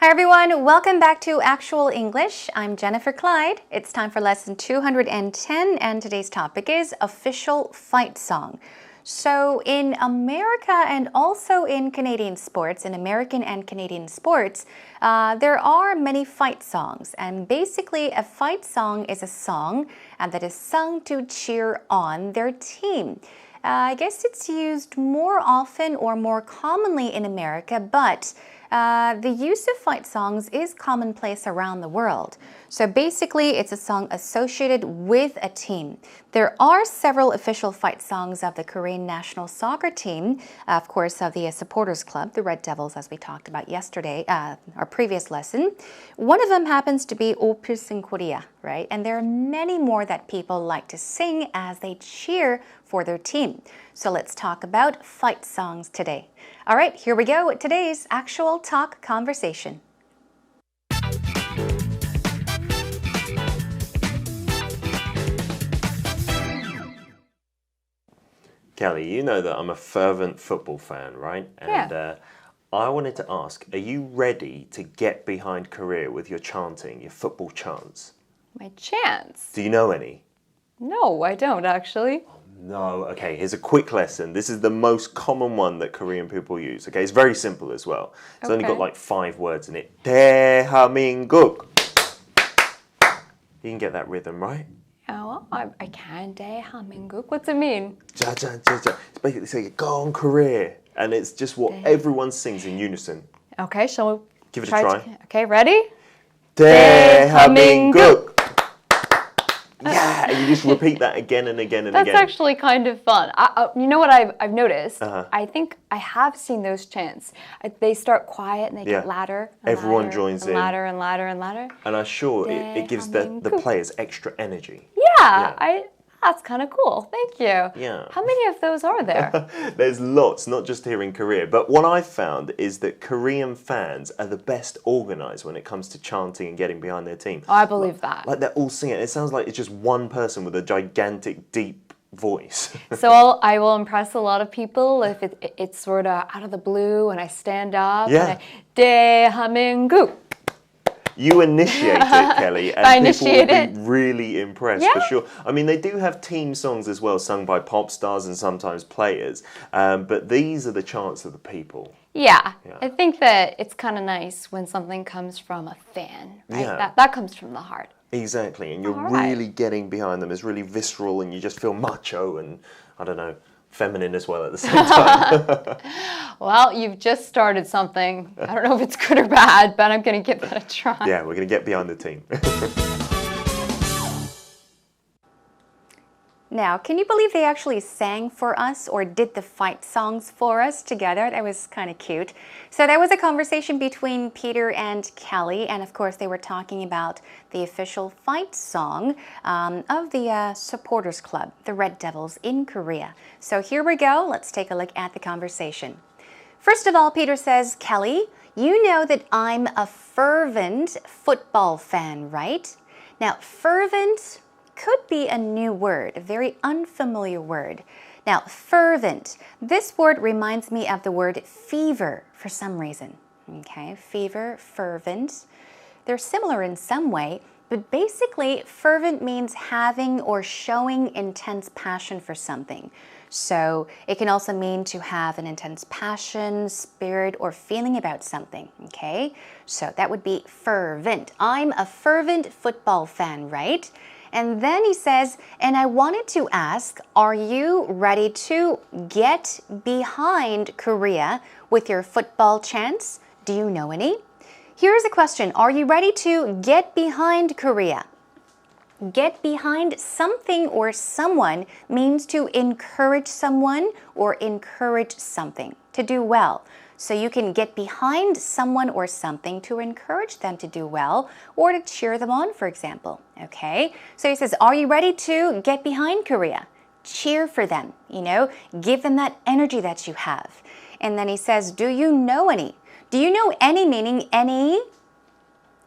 Hi everyone, welcome back to Actual English. I'm Jennifer Clyde. It's time for lesson 210 and today's topic is official fight song. So in America and also in Canadian sports, in American and Canadian sports, there are many fight songs. And basically a fight song is a song that is sung to cheer on their team. I guess it's used more often or more commonly in America, but the use of fight songs is commonplace around the world. So basically, it's a song associated with a team. There are several official fight songs of the Korean national soccer team, of course, of the supporters club, the Red Devils, as we talked about yesterday, our previous lesson. One of them happens to be 오 필승 Korea, right? And there are many more that people like to sing as they cheer for their team. So let's talk about fight songs today. All right, here we go with today's actual talk conversation. Kelly, you know that I'm a fervent football fan, right? And I wanted to ask, are you ready to get behind Korea with your chanting, your football chants? My chants? Do you know any? No, I don't actually. No, okay, here's a quick lesson. This is the most common one that Korean people use. Okay, it's very simple as well. It's only got like 5 words in it. 대한민국. You can get that rhythm, right? Oh, I can. 대한민국. What's it mean? 짜잔짜잔. It's basically saying, go on Korea. And it's just what everyone sings in unison. Okay, shall we Give it a try. Okay, ready? 대한민국. Yeah, and you just repeat that again and again and again. That's actually kind of fun. You know what I've noticed? I think I have seen those chants. They start quiet and they get louder. And everyone louder, joins and in. Louder and louder and louder. And I'm sure it gives the players extra energy. Yeah. That's kind of cool. Thank you. Yeah. How many of those are there? There's lots, not just here in Korea. But what I've found is that Korean fans are the best organized when it comes to chanting and getting behind their team. Oh, I believe that. Like they're all singing. It sounds like it's just one person with a gigantic, deep voice. So I will impress a lot of people if it's sort of out of the blue and I stand up and 대한민국. You initiate it, Kelly, and people will be really impressed for sure. I mean, they do have team songs as well, sung by pop stars and sometimes players, but these are the chants of the people. Yeah, I think that it's kind of nice when something comes from a fan, right? Yeah. That comes from the heart. Exactly, and you're really getting behind them. It's really visceral, and you just feel macho and, I don't know, feminine as well at the same time. Well, you've just started something. I don't know if it's good or bad, but I'm going to give that a try. Yeah, we're going to get behind the team. Now, can you believe they actually sang for us or did the fight songs for us together? That was kind of cute. So that was a conversation between Peter and Kelly, and of course they were talking about the official fight song of the supporters club, the Red Devils in Korea. So here we go. Let's take a look at the conversation. First of all, Peter says, Kelly, you know that I'm a fervent football fan, right? Now, fervent could be a new word, a very unfamiliar word. Now, fervent, this word reminds me of the word fever for some reason. Okay, fever, fervent. They're similar in some way, but basically fervent means having or showing intense passion for something. So it can also mean to have an intense passion, spirit, or feeling about something, okay? So that would be fervent. I'm a fervent football fan, right? And then he says, and I wanted to ask, are you ready to get behind Korea with your football chants? Do you know any? Here's a question. Are you ready to get behind Korea? Get behind something or someone means to encourage someone or encourage something, to do well. So you can get behind someone or something to encourage them to do well or to cheer them on, for example. Okay? So he says, are you ready to get behind Korea? Cheer for them, give them that energy that you have. And then he says, do you know any? Do you know any meaning any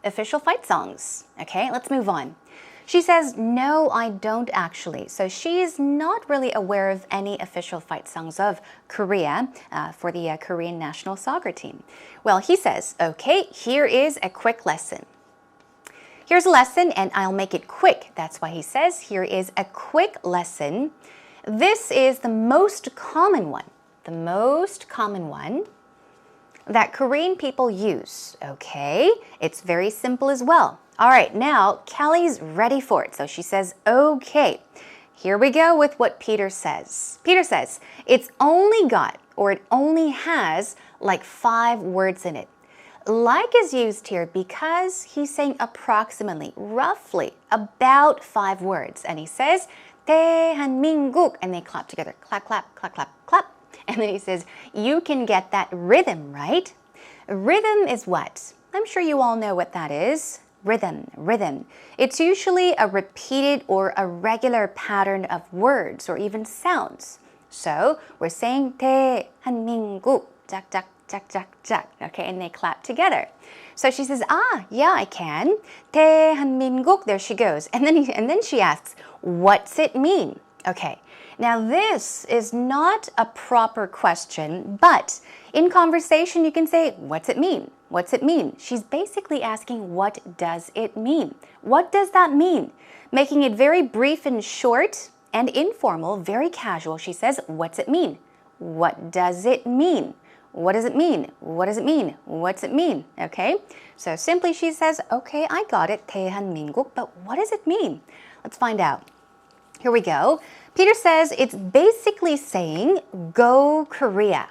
official fight songs? Okay, let's move on. She says, no, I don't actually. So she's not really aware of any official fight songs of Korea for the Korean national soccer team. Well, he says, okay, here is a quick lesson. Here's a lesson and I'll make it quick. That's why he says, here is a quick lesson. This is the most common one that Korean people use. Okay, it's very simple as well. All right, now Kelly's ready for it. So she says, okay, here we go with what Peter says. Peter says, it's only got, or it only has like 5 words in it. Like is used here because he's saying approximately, roughly, about 5 words. And he says, 대한민국, and they clap together. Clap, clap, clap, clap, clap. And then he says, you can get that rhythm, right? Rhythm is what? I'm sure you all know what that is. Rhythm, rhythm. It's usually a repeated or a regular pattern of words or even sounds. So we're saying 대한민국, 짝, 짝, 짝, 짝, 짝. Okay, and they clap together. So she says, yeah, I can. 대한민국, there she goes. And then she asks, what's it mean? Okay, now this is not a proper question, but in conversation you can say, what's it mean? What's it mean? She's basically asking, what does it mean? What does that mean? Making it very brief and short and informal, very casual. She says, what's it mean? What does it mean? What does it mean? What does it mean? What's it mean? Okay, so simply she says, okay, I got it, 대한민국, but what does it mean? Let's find out. Here we go. Peter says it's basically saying, go Korea,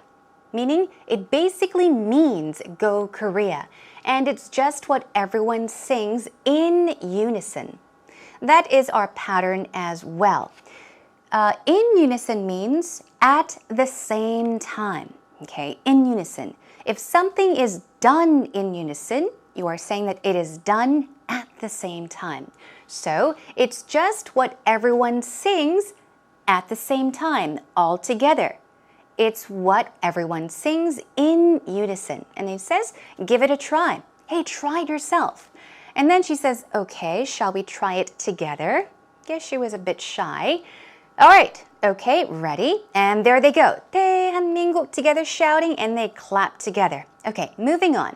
meaning it basically means go Korea. And it's just what everyone sings in unison. That is our pattern as well. In unison means at the same time. Okay, in unison. If something is done in unison, you are saying that it is done at the same time. So it's just what everyone sings at the same time, all together. It's what everyone sings in unison. And it says, give it a try. Hey, try it yourself. And then she says, okay, shall we try it together? Guess she was a bit shy. All right, okay, ready? And there they go. 대한민국 together shouting and they clap together. Okay, moving on.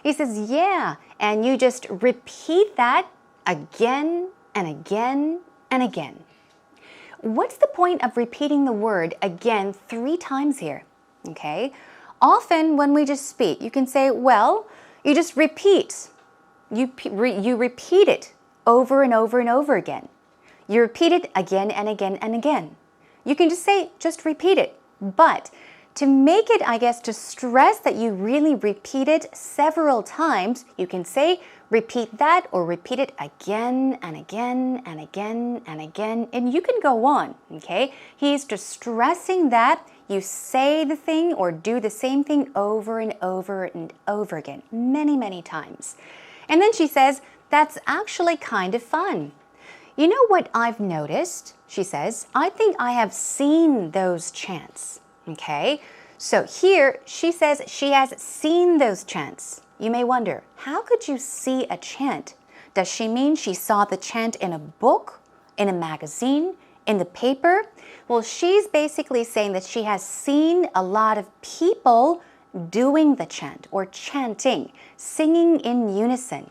He says, yeah, and you just repeat that again and again and again. What's the point of repeating the word again 3 times here? Okay, often when we just speak, you can say, well, you just repeat. You repeat it over and over and over again. You repeat it again and again and again. You can just say, just repeat it. But to make it, I guess, to stress that you really repeat it several times, you can say, repeat that or repeat it again and again and again and again. And you can go on, okay? He's just stressing that you say the thing or do the same thing over and over and over again, many, many times. And then she says, that's actually kind of fun. You know what I've noticed? She says, I think I have seen those chants. Okay, so here she says she has seen those chants. You may wonder, how could you see a chant? Does she mean she saw the chant in a book, in a magazine, in the paper? Well, she's basically saying that she has seen a lot of people doing the chant or chanting, singing in unison.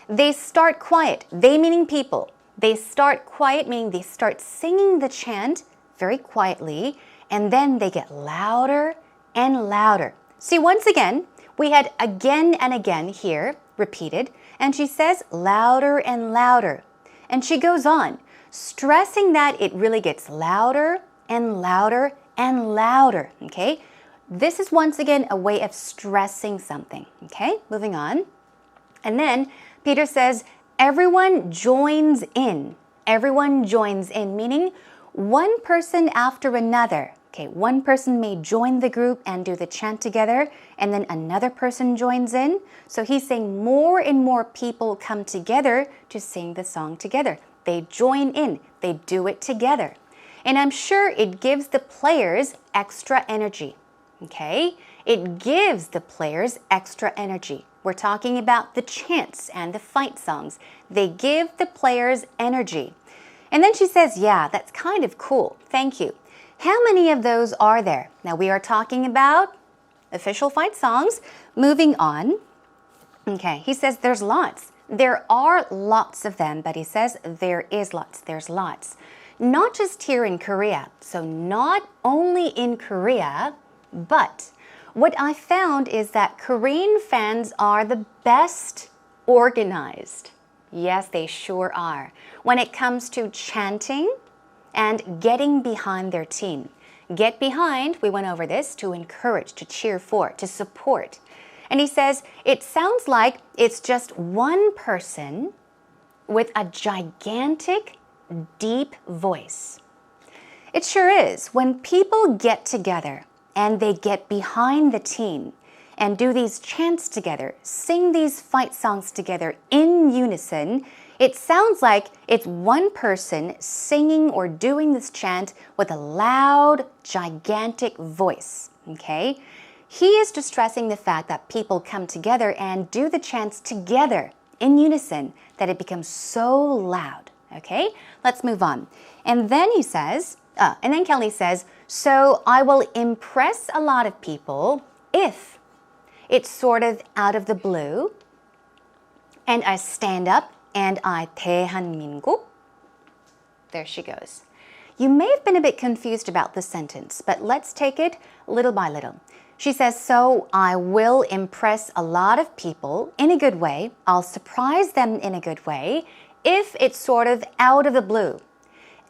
They start quiet, they meaning people. They start quiet, meaning they start singing the chant very quietly, and then they get louder and louder. See, once again, we had again and again here, repeated, and she says louder and louder. And she goes on, stressing that it really gets louder and louder and louder, okay? This is once again a way of stressing something, okay? Moving on. And then Peter says, everyone joins in. Everyone joins in, meaning one person after another. Okay, one person may join the group and do the chant together, and then another person joins in. So he's saying more and more people come together to sing the song together. They join in, they do it together. And I'm sure it gives the players extra energy. Okay, it gives the players extra energy. We're talking about the chants and the fight songs. They give the players energy. And then she says, yeah, that's kind of cool. Thank you. How many of those are there? Now we are talking about official fight songs. Moving on. Okay, he says there's lots. There are lots of them, but he says there is lots. There's lots. Not just here in Korea. So not only in Korea, but what I found is that Korean fans are the best organized. Yes, they sure are. When it comes to chanting and getting behind their team. Get behind, we went over this, to encourage, to cheer for, to support. And he says, it sounds like it's just one person with a gigantic, deep voice. It sure is. When people get together and they get behind the team and do these chants together, sing these fight songs together in unison, it sounds like it's one person singing or doing this chant with a loud, gigantic voice. Okay? He is just stressing the fact that people come together and do the chants together in unison, that it becomes so loud. Okay? Let's move on. And then he says, and then Kelly says, so I will impress a lot of people if it's sort of out of the blue and I stand up and I 대한민국. There she goes. You may have been a bit confused about this sentence, but let's take it little by little. She says, so I will impress a lot of people in a good way. I'll surprise them in a good way if it's sort of out of the blue.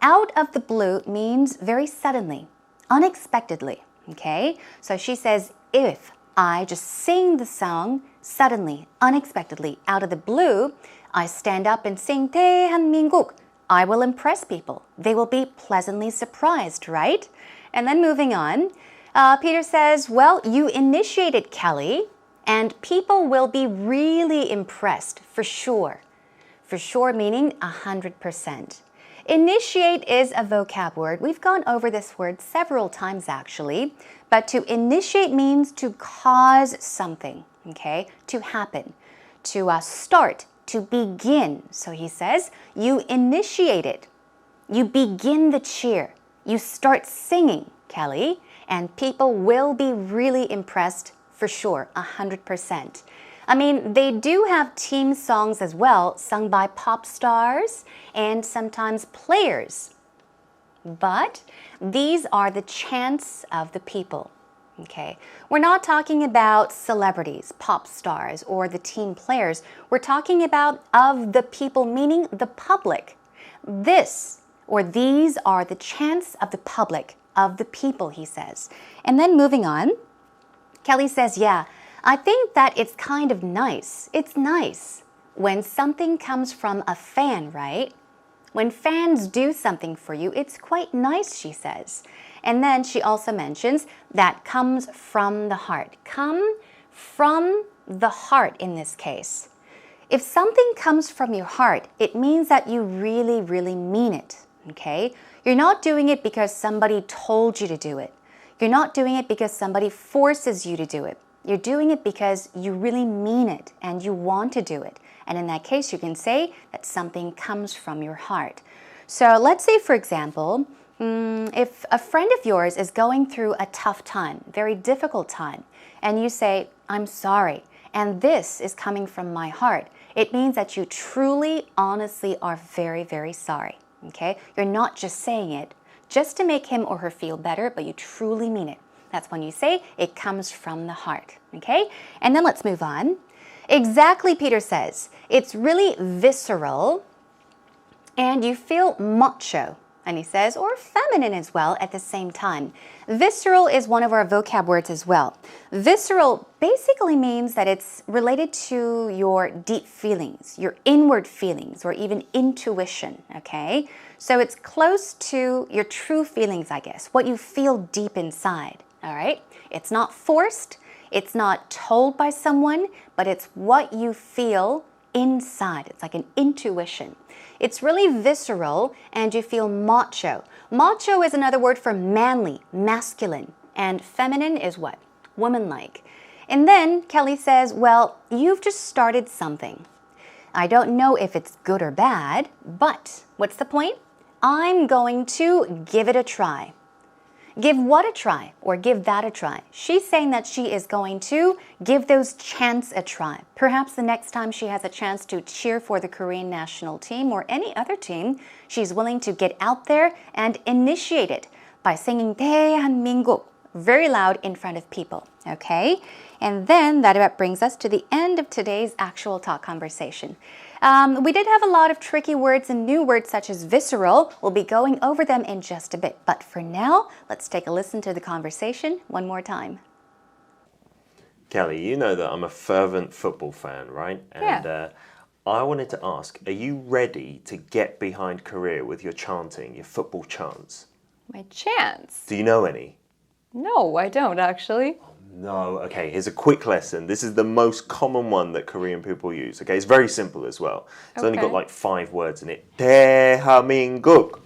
Out of the blue means very suddenly, unexpectedly, okay? So she says, if I just sing the song suddenly, unexpectedly, out of the blue, I stand up and sing 대한민국. I will impress people. They will be pleasantly surprised, right? And then moving on, Peter says, well, you initiated Kelly, and people will be really impressed, for sure. For sure meaning 100%. Initiate is a vocab word. We've gone over this word several times, actually. But to initiate means to cause something, okay? To happen, to start, to begin. So he says, you initiate it. You begin the cheer. You start singing, Kelly. And people will be really impressed, for sure, 100%. I mean, they do have team songs as well, sung by pop stars and sometimes players. But these are the chants of the people, okay? We're not talking about celebrities, pop stars, or the team players. We're talking about of the people, meaning the public. This or these are the chants of the public, of the people, he says. And then moving on, Kelly says, yeah, I think that it's kind of nice. It's nice when something comes from a fan, right? When fans do something for you, it's quite nice, she says. And then she also mentions that comes from the heart. Come from the heart in this case. If something comes from your heart, it means that you really, really mean it, okay? You're not doing it because somebody told you to do it. You're not doing it because somebody forces you to do it. You're doing it because you really mean it and you want to do it. And in that case, you can say that something comes from your heart. So let's say, for example, if a friend of yours is going through a tough time, very difficult time, and you say, I'm sorry, and this is coming from my heart, it means that you truly, honestly are very, very sorry. Okay? You're not just saying it just to make him or her feel better, but you truly mean it. That's when you say it comes from the heart. Okay? And then let's move on. Exactly, Peter says. It's really visceral and you feel macho. And he says, or feminine as well at the same time. Visceral is one of our vocab words as well. Visceral basically means that it's related to your deep feelings, your inward feelings, or even intuition, okay? So it's close to your true feelings, I guess, what you feel deep inside, all right? It's not forced, it's not told by someone, but it's what you feel inside. It's like an intuition. It's really visceral and you feel macho. Macho is another word for manly, masculine. And feminine is what? Woman-like. And then Kelly says, well, you've just started something. I don't know if it's good or bad, but what's the point? I'm going to give it a try. Give what a try or give that a try? She's saying that she is going to give those chants a try. Perhaps the next time she has a chance to cheer for the Korean national team or any other team, she's willing to get out there and initiate it by singing 대한민국 very loud in front of people, okay? And then that about brings us to the end of today's actual talk conversation. We did have a lot of tricky words and new words such as visceral. We'll be going over them in just a bit. But for now, let's take a listen to the conversation one more time. Kelly, you know that I'm a fervent football fan, right? Yeah. And I wanted to ask, are you ready to get behind Korea with your chanting, your football chants? My chants? Do you know any? No, I don't actually. No, okay, here's a quick lesson. This is the most common one that Korean people use, okay? It's very simple as well. It's only got like 5 words in it. 대한민국.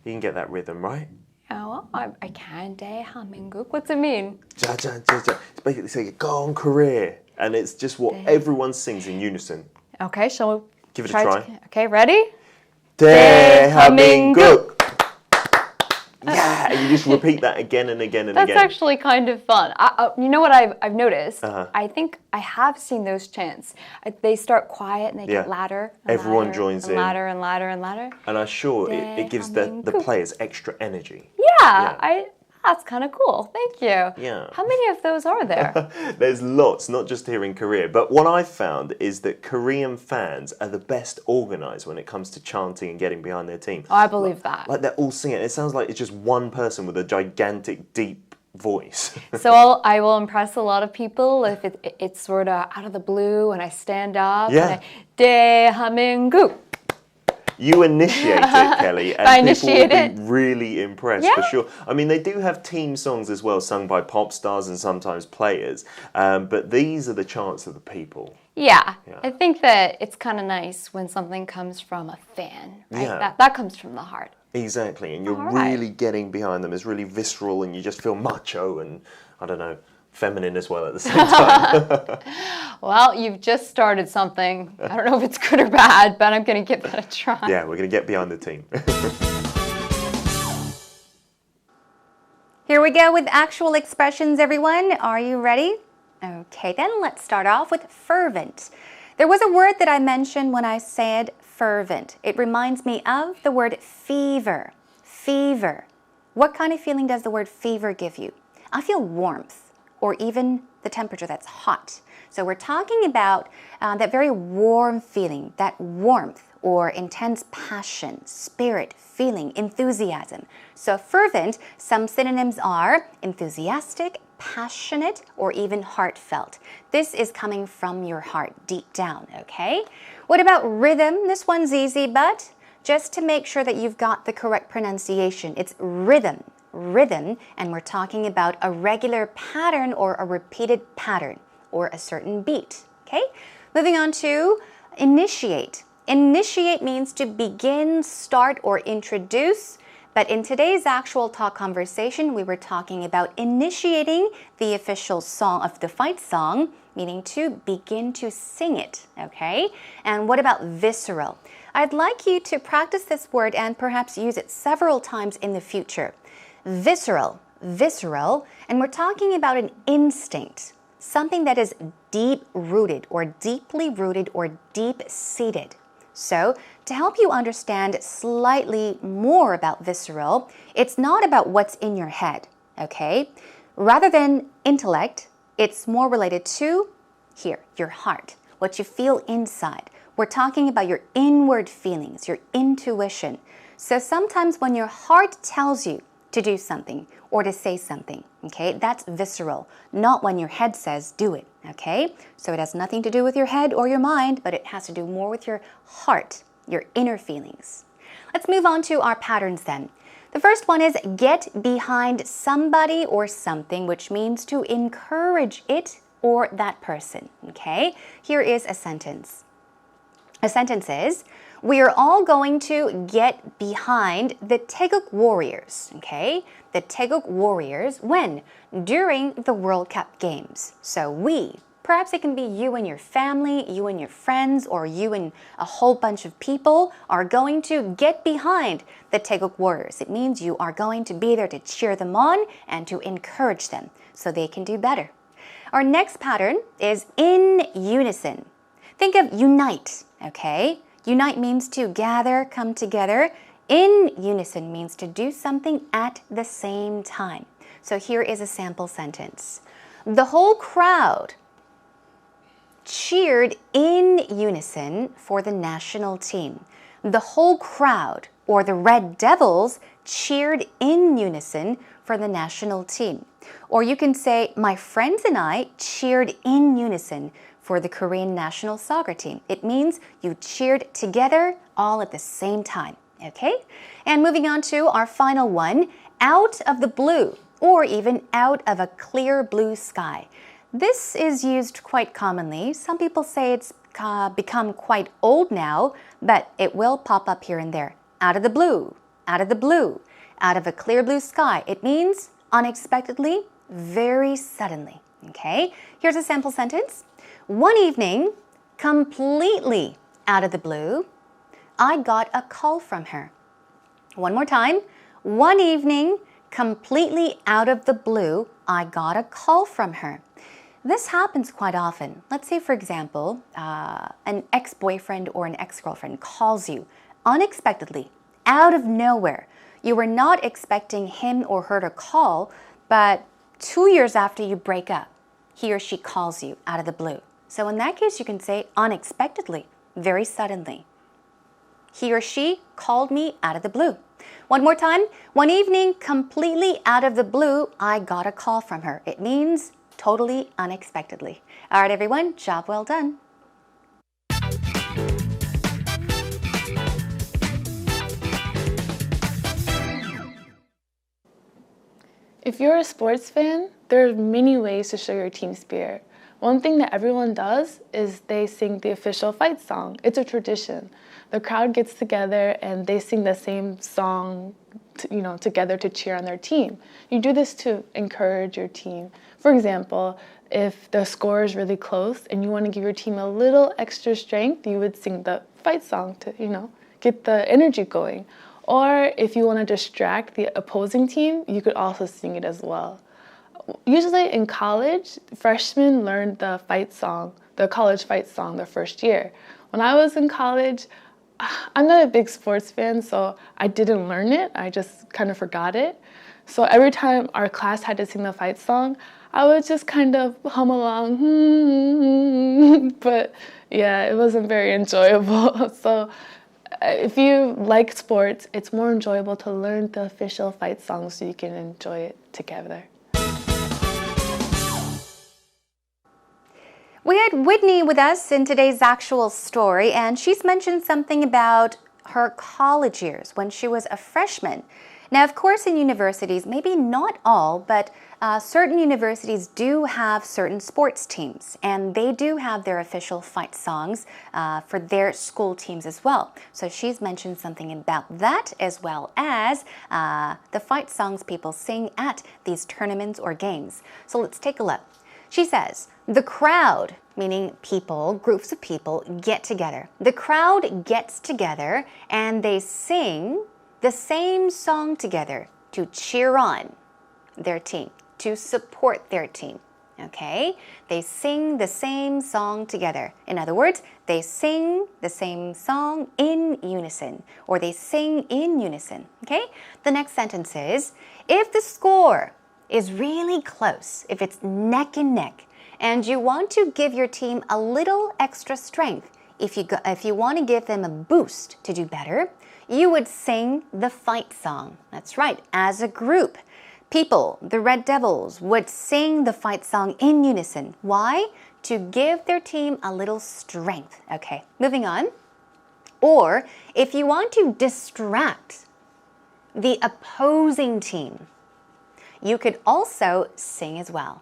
You can get that rhythm, right? Oh, well, I can. 대한민국. What's it mean? It's basically saying, go on Korea. And it's just what everyone sings in unison. Okay, shall we give it a try? Okay, ready? 대한민국. Yeah, and you just repeat that again and again and again. That's actually kind of fun. You know what I've noticed? I think I have seen those chants. They start quiet and they get louder. And everyone louder, joins and in. Louder and louder and louder. And I'm sure it gives the players extra energy. Yeah. That's kind of cool. Thank you. Yeah. How many of those are there? There's lots, not just here in Korea. But what I've found is that Korean fans are the best organised when it comes to chanting and getting behind their team. Oh, I believe that. Like they're all singing. It sounds like it's just one person with a gigantic, deep voice. So I will impress a lot of people if it's sort of out of the blue and I stand up. Yeah. And 대한민국. You initiate it, Kelly, and people will be really impressed for sure. I mean, they do have team songs as well, sung by pop stars and sometimes players, but these are the chants of the people. Yeah, I think that it's kind of nice when something comes from a fan. Right? Yeah. That comes from the heart. Exactly, and you're really getting behind them. It's really visceral, and you just feel macho and, I don't know, feminine as well at the same time. Well, you've just started something. I don't know if it's good or bad, but I'm going to give that a try. Yeah, we're going to get behind the team. Here we go with actual expressions, everyone. Are you ready? Okay, then let's start off with fervent. There was a word that I mentioned when I said fervent. It reminds me of the word fever. Fever. What kind of feeling does the word fever give you? I feel warmth, or even the temperature that's hot. So we're talking about that very warm feeling, that warmth or intense passion, spirit, feeling, enthusiasm. So fervent, some synonyms are enthusiastic, passionate, or even heartfelt. This is coming from your heart, deep down, okay? What about rhythm? This one's easy, but just to make sure that you've got the correct pronunciation, it's rhythm. Rhythm, and we're talking about a regular pattern or a repeated pattern or a certain beat, okay? Moving on to initiate. Initiate means to begin, start, or introduce, but in today's actual talk conversation, we were talking about initiating the official song of the fight song, meaning to begin to sing it, okay? And what about visceral? I'd like you to practice this word and perhaps use it several times in the future. Visceral, visceral, and we're talking about an instinct, something that is deep-rooted or deep-seated. So, to help you understand slightly more about visceral, it's not about what's in your head, okay? Rather than intellect, it's more related to, here, your heart, what you feel inside. We're talking about your inward feelings, your intuition. So sometimes when your heart tells you to do something or to say something, okay? That's visceral, not when your head says do it, okay? So it has nothing to do with your head or your mind, but it has to do more with your heart, your inner feelings. Let's move on to our patterns then. The first one is get behind somebody or something, which means to encourage it or that person, okay? Here is a sentence. A sentence is, We are all going to get behind the Taeguk Warriors, okay? The Taeguk Warriors, when? During the World Cup games. So perhaps it can be you and your family, you and your friends, or you and a whole bunch of people are going to get behind the Taeguk Warriors. It means you are going to be there to cheer them on and to encourage them so they can do better. Our next pattern is in unison. Think of unite, okay? Unite means to gather, come together. In unison means to do something at the same time. So here is a sample sentence. The whole crowd cheered in unison for the national team. The whole crowd, or the Red Devils, cheered in unison for the national team. Or you can say, my friends and I cheered in unison for the Korean national soccer team. It means you cheered together all at the same time. Okay? And moving on to our final one, out of the blue, or even out of a clear blue sky. This is used quite commonly. Some people say it's become quite old now, but it will pop up here and there. Out of the blue, out of the blue, out of a clear blue sky. It means unexpectedly, very suddenly. Okay? Here's a sample sentence. One evening, completely out of the blue, I got a call from her. One more time. One evening, completely out of the blue, I got a call from her. This happens quite often. Let's say, for example, an ex-boyfriend or an ex-girlfriend calls you unexpectedly, out of nowhere. You were not expecting him or her to call, but 2 years after you break up, he or she calls you out of the blue. So in that case, you can say unexpectedly, very suddenly. He or she called me out of the blue. One more time. One evening, completely out of the blue, I got a call from her. It means totally unexpectedly. All right, everyone, job well done. If you're a sports fan, there are many ways to show your team spirit. One thing that everyone does is they sing the official fight song. It's a tradition. The crowd gets together and they sing the same song, together to cheer on their team. You do this to encourage your team. For example, if the score is really close and you want to give your team a little extra strength, you would sing the fight song to, get the energy going. Or if you want to distract the opposing team, you could also sing it as well. Usually in college, freshmen learned the college fight song their first year. When I was in college, I'm not a big sports fan, so I didn't learn it. I just kind of forgot it. So every time our class had to sing the fight song, I would just kind of hum along. But yeah, it wasn't very enjoyable. So if you like sports, it's more enjoyable to learn the official fight song so you can enjoy it together. We had Whitney with us in today's actual story, and she's mentioned something about her college years when she was a freshman. Now, of course, in universities, maybe not all, but certain universities do have certain sports teams, and they do have their official fight songs for their school teams as well. So she's mentioned something about that, as well as the fight songs people sing at these tournaments or games. So let's take a look. She says, the crowd, meaning people, groups of people, get together. The crowd gets together and they sing the same song together to cheer on their team, to support their team. Okay? They sing the same song together. In other words, they sing the same song in unison, or they sing in unison. Okay? The next sentence is, if the score is really close, if it's neck and neck, and you want to give your team a little extra strength, if you want to give them a boost to do better, you would sing the fight song. That's right, as a group. People, the Red Devils, would sing the fight song in unison. Why? To give their team a little strength. Okay, moving on. Or if you want to distract the opposing team, you could also sing as well.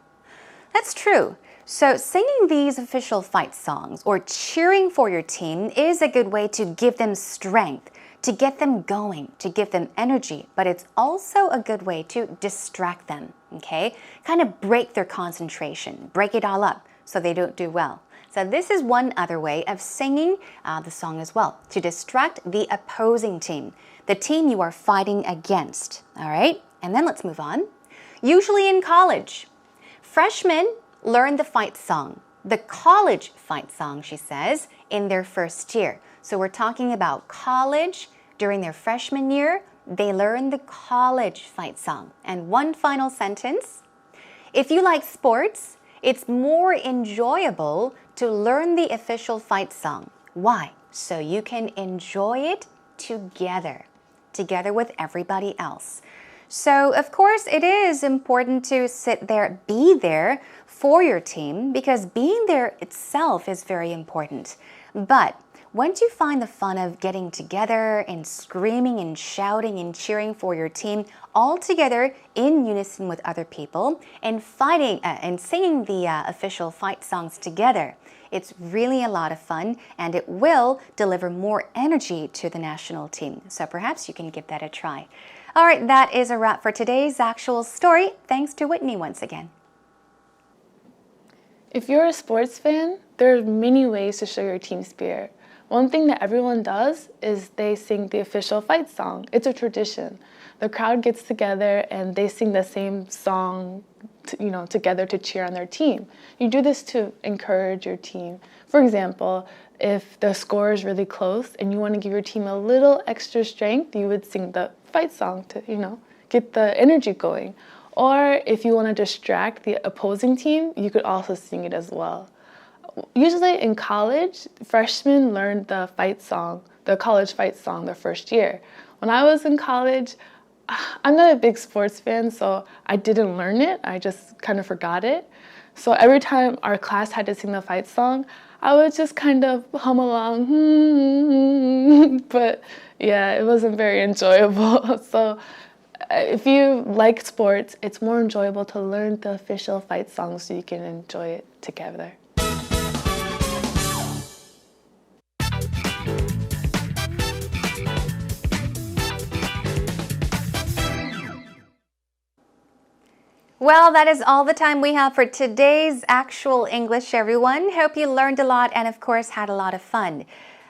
That's true. So singing these official fight songs or cheering for your team is a good way to give them strength, to get them going, to give them energy, but it's also a good way to distract them, okay? Kind of break their concentration, break it all up so they don't do well. So this is one other way of singing the song as well, to distract the opposing team, the team you are fighting against, all right? And then let's move on. Usually in college, freshmen learn the fight song, the college fight song, she says, in their first year. So we're talking about college. During their freshman year, they learn the college fight song. And one final sentence. If you like sports, it's more enjoyable to learn the official fight song. Why? So you can enjoy it together with everybody else. So, of course, it is important to sit there, be there for your team, because being there itself is very important. But once you find the fun of getting together and screaming and shouting and cheering for your team all together in unison with other people and fighting and singing the official fight songs together, it's really a lot of fun and it will deliver more energy to the national team. So perhaps you can give that a try. All right, that is a wrap for today's actual story. Thanks to Whitney once again. If you're a sports fan, there are many ways to show your team spirit. One thing that everyone does is they sing the official fight song. It's a tradition. The crowd gets together and they sing the same song, together to cheer on their team. You do this to encourage your team. For example, if the score is really close and you want to give your team a little extra strength, you would sing the fight song to, get the energy going. Or if you want to distract the opposing team, you could also sing it as well. Usually in college, freshmen learn the fight song, the college fight song, their first year. When I was in college, I'm not a big sports fan, so I didn't learn it. I just kind of forgot it. So every time our class had to sing the fight song, I would just kind of hum along, but yeah, it wasn't very enjoyable. So if you like sports, it's more enjoyable to learn the official fight song so you can enjoy it together. Well, that is all the time we have for today's actual English, everyone. Hope you learned a lot and, of course, had a lot of fun.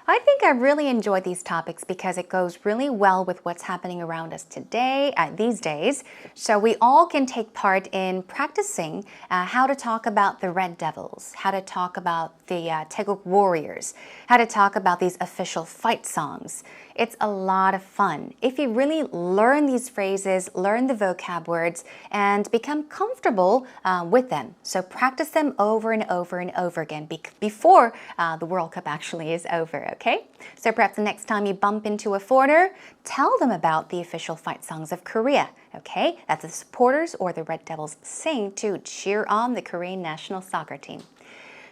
I think I really enjoyed these topics because it goes really well with what's happening around us today, these days. So we all can take part in practicing how to talk about the Red Devils, how to talk about the Taeguk Warriors, how to talk about these official fight songs. It's a lot of fun. If you really learn these phrases, learn the vocab words, and become comfortable with them. So practice them over and over and over again before the World Cup actually is over, okay? So perhaps the next time you bump into a foreigner, tell them about the official fight songs of Korea, okay? That the supporters or the Red Devils sing to cheer on the Korean national soccer team.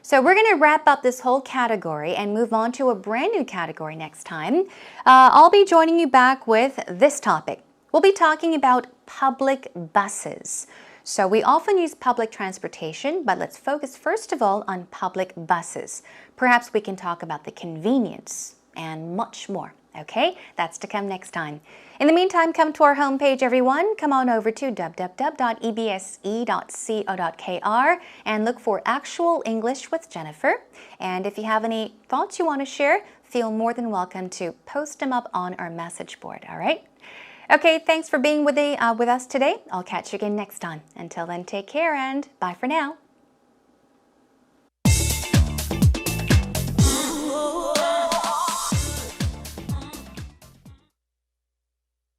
So we're going to wrap up this whole category and move on to a brand new category next time. I'll be joining you back with this topic. We'll be talking about public buses. So we often use public transportation, but let's focus first of all on public buses. Perhaps we can talk about the convenience and much more. Okay, that's to come next time. In the meantime, come to our homepage, everyone. Come on over to www.ebse.co.kr and look for Actual English with Jennifer. And if you have any thoughts you want to share, feel more than welcome to post them up on our message board, all right? Okay, thanks for being with us today. I'll catch you again next time. Until then, take care and bye for now.